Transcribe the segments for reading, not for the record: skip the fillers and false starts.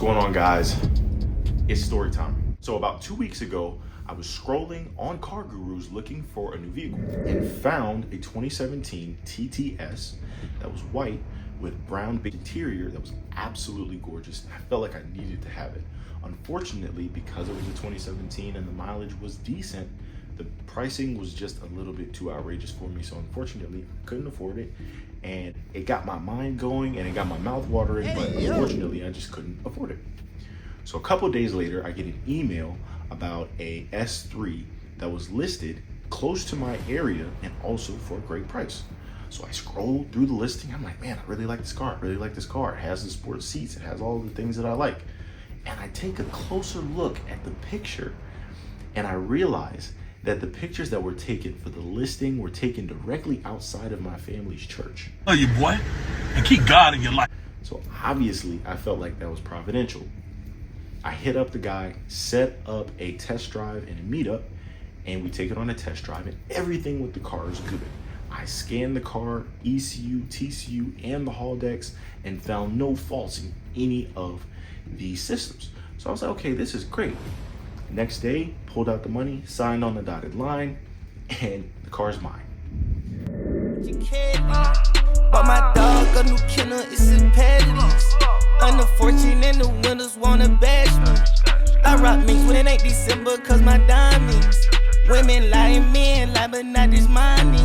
going on, guys? It's story time. So about 2 weeks ago, I was scrolling on Car Gurus looking for a new vehicle and found a 2017 TTS that was white with brown interior that was absolutely gorgeous. I felt like I needed to have it. Unfortunately, because it was a 2017 and the mileage was decent, the pricing was just a little bit too outrageous for me. So unfortunately, I couldn't afford it. And it got my mind going and it got my mouth watering, but unfortunately, I just couldn't afford it. So a couple of days later, I get an email about a S3 that was listed close to my area and also for a great price. So I scrolled through the listing. I'm like, man, I really like this car. I really like this car. It has the sports seats. It has all the things that I like. And I take a closer look at the picture and I realize that the pictures that were taken for the listing were taken directly outside of my family's church. Oh, you boy, and keep God in your life. So obviously I felt like that was providential. I hit up the guy, set up a test drive and a meetup, and we take it on a test drive and everything with the car is good. I scanned the car, ECU, TCU, and the hall decks and found no faults in any of these systems. So I was like, okay, this is great. Next day, pulled out the money, signed on the dotted line, and the car's mine. But my dog a new killer, it's imperative. Unfortunate and the winners wanna bash me. I rock mix when it ain't December, cause my diamonds. Women lying, men lie, but not this money.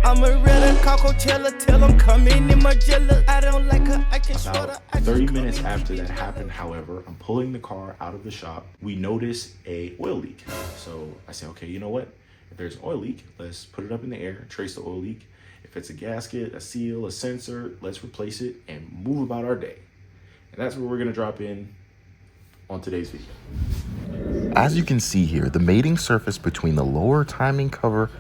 I'm a real Coachella, tell them coming in my jello. I don't like her, I can show her. About 30 minutes after that happened, however, I'm pulling the car out of the shop. We notice a oil leak. So I say, okay, you know what? If there's an oil leak, let's put it up in the air, trace the oil leak. If it's a gasket, a seal, a sensor, let's replace it and move about our day. And that's what we're gonna drop in on today's video. As you can see here, the mating surface between the lower timing cover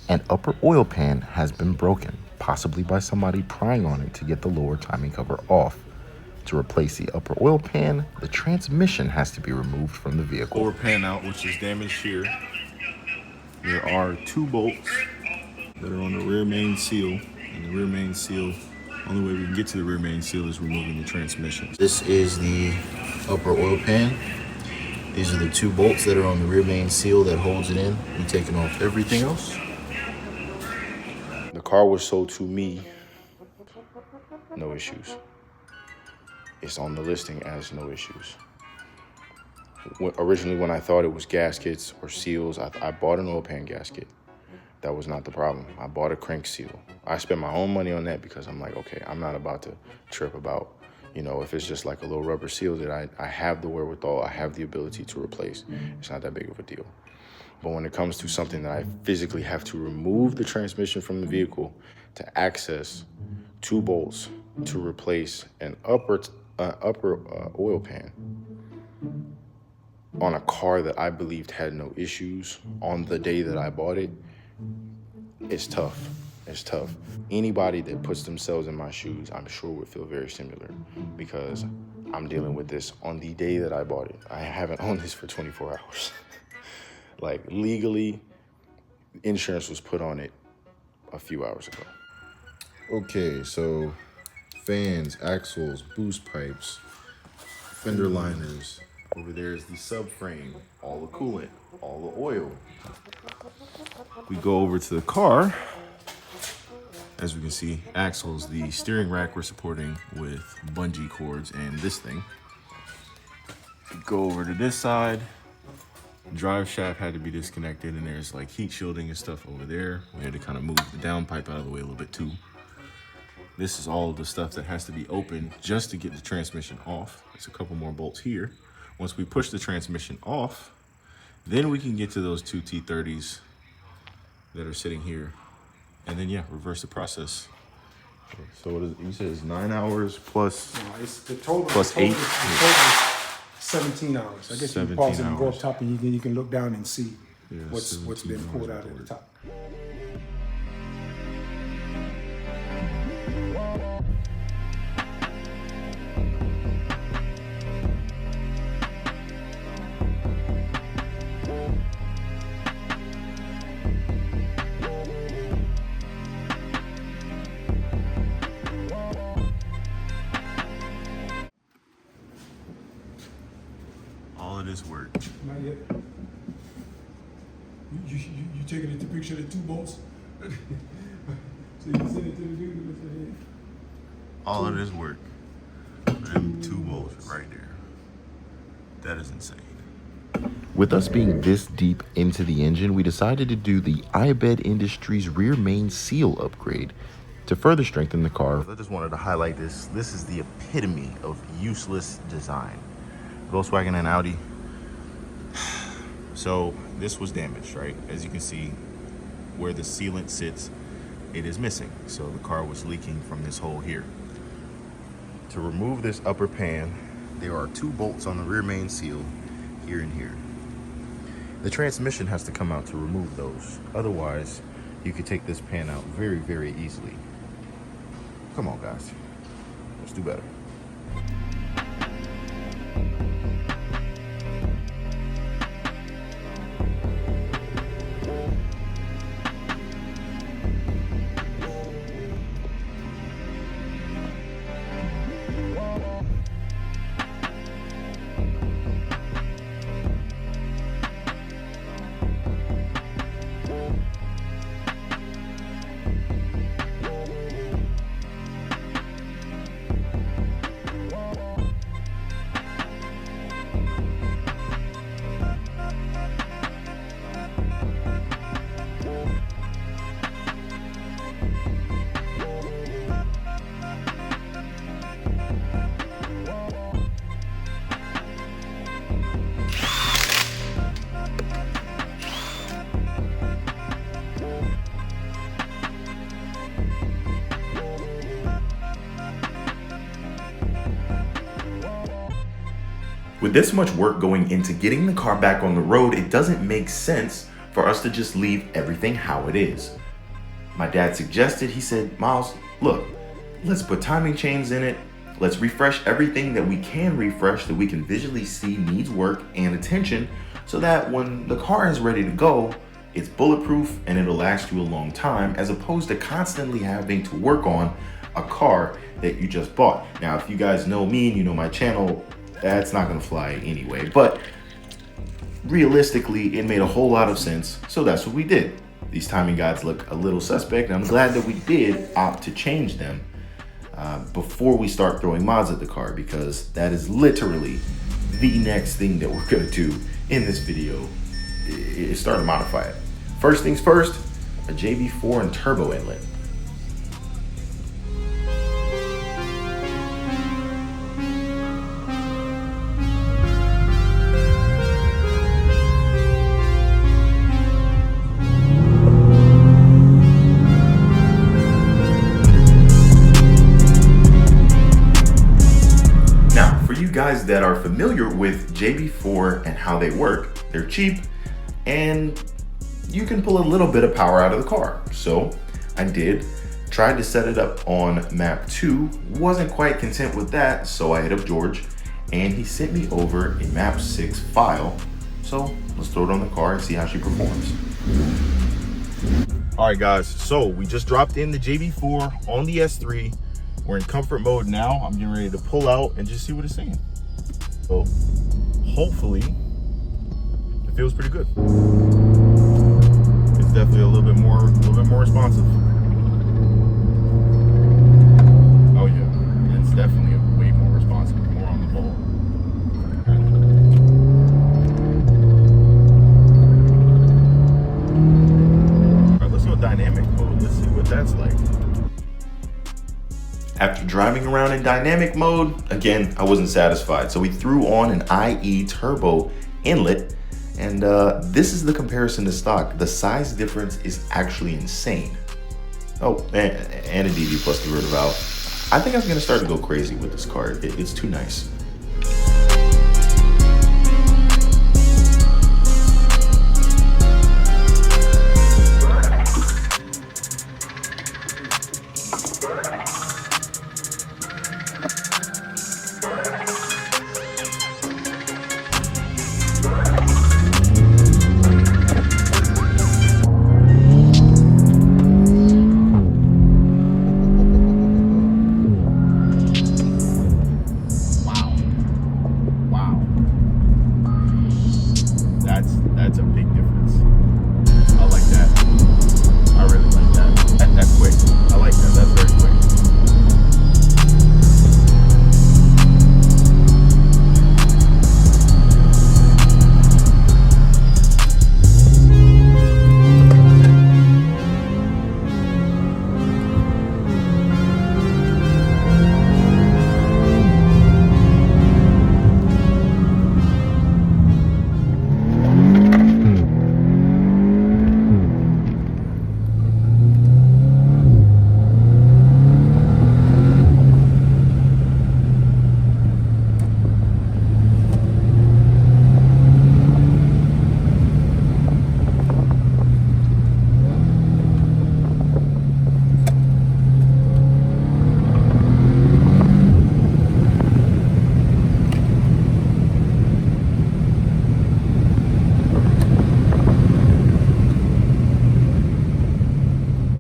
and upper oil pan has been broken, possibly by somebody prying on it to get the lower timing cover off. To replace the upper oil pan, the transmission has to be removed from the vehicle. Lower pan out, which is damaged here. There are 2 bolts that are on the rear main seal, and the rear main seal, only way we can get to the rear main seal is removing the transmission. This is the upper oil pan. These are the 2 bolts that are on the rear main seal that holds it in. We're taking off everything else. The car was sold to me, no issues. It's on the listing as no issues. Originally, when I thought it was gaskets or seals, I bought an oil pan gasket. That was not the problem. I bought a crank seal. I spent my own money on that because I'm like, okay, I'm not about to trip about, if it's just like a little rubber seal that I have the wherewithal, I have the ability to replace. It's not that big of a deal. But when it comes to something that I physically have to remove the transmission from the vehicle to access 2 bolts to replace an upper oil pan on a car that I believed had no issues on the day that I bought it, it's tough. It's tough. Anybody that puts themselves in my shoes, I'm sure would feel very similar because I'm dealing with this on the day that I bought it. I haven't owned this for 24 hours. Like legally, insurance was put on it a few hours ago. Okay, so fans, axles, boost pipes, fender liners. Over there is the subframe, all the coolant, all the oil. We go over to the car. As we can see, axles, the steering rack we're supporting with bungee cords and this thing. Go over to this side. Drive shaft had to be disconnected and there's like heat shielding and stuff over there. We had to kind of move the downpipe out of the way a little bit too. This is all the stuff that has to be opened just to get the transmission off. There's a couple more bolts here. Once we push the transmission off, then we can get to those 2 T30s that are sitting here. And then yeah, reverse the process. So what is it? You said it's 9 hours plus, No, it's the total, plus the total, 8. The total is 17 hours. I guess you can pause it and go up hours. top and you can look down and see Yeah, what's 17 been pulled hours out at the top. this work. Not yet. You taking it to picture the two bolts? So you send it to the dude and say, hey. All of this work. Them 2 bolts right there. That is insane. With us being this deep into the engine, we decided to do the iBed Industries rear main seal upgrade to further strengthen the car. I just wanted to highlight this. This is the epitome of useless design. Volkswagen and Audi. So this was damaged, right? As you can see, where the sealant sits, it is missing. So the car was leaking from this hole here. To remove this upper pan, there are 2 bolts on the rear main seal, here and here. The transmission has to come out to remove those. Otherwise, you could take this pan out very, very easily. Come on, guys. Let's do better. With this much work going into getting the car back on the road, it doesn't make sense for us to just leave everything how it is. My dad suggested, he said, Miles, look, let's put timing chains in it. Let's refresh everything that we can refresh that we can visually see needs work and attention so that when the car is ready to go, it's bulletproof and it'll last you a long time, as opposed to constantly having to work on a car that you just bought. Now, if you guys know me and you know my channel, that's not gonna fly anyway, but realistically, it made a whole lot of sense, so that's what we did. These timing guides look a little suspect, and I'm glad that we did opt to change them before we start throwing mods at the car, because that is literally the next thing that we're gonna do in this video, is start to modify it. First things first, a JB4 and turbo inlet. Guys that are familiar with JB4 and how they work, they're cheap and you can pull a little bit of power out of the car. So I tried to set it up on map 2, wasn't quite content with that, so I hit up George and he sent me over a map 6 file. So let's throw it on the car and see how she performs. All right guys, so we just dropped in the JB4 on the S3. We're in comfort mode now. I'm getting ready to pull out and just see what it's saying. So hopefully it feels pretty good. It's definitely a little bit more responsive. Oh yeah, it's definitely way more responsive, more on the ball. All right, let's go dynamic mode. Let's see what that's like. After driving around in dynamic mode, again, I wasn't satisfied. So we threw on an IE turbo inlet, and this is the comparison to stock. The size difference is actually insane. Oh, and a DV plus converter valve. I think I'm gonna start to go crazy with this car. It's too nice.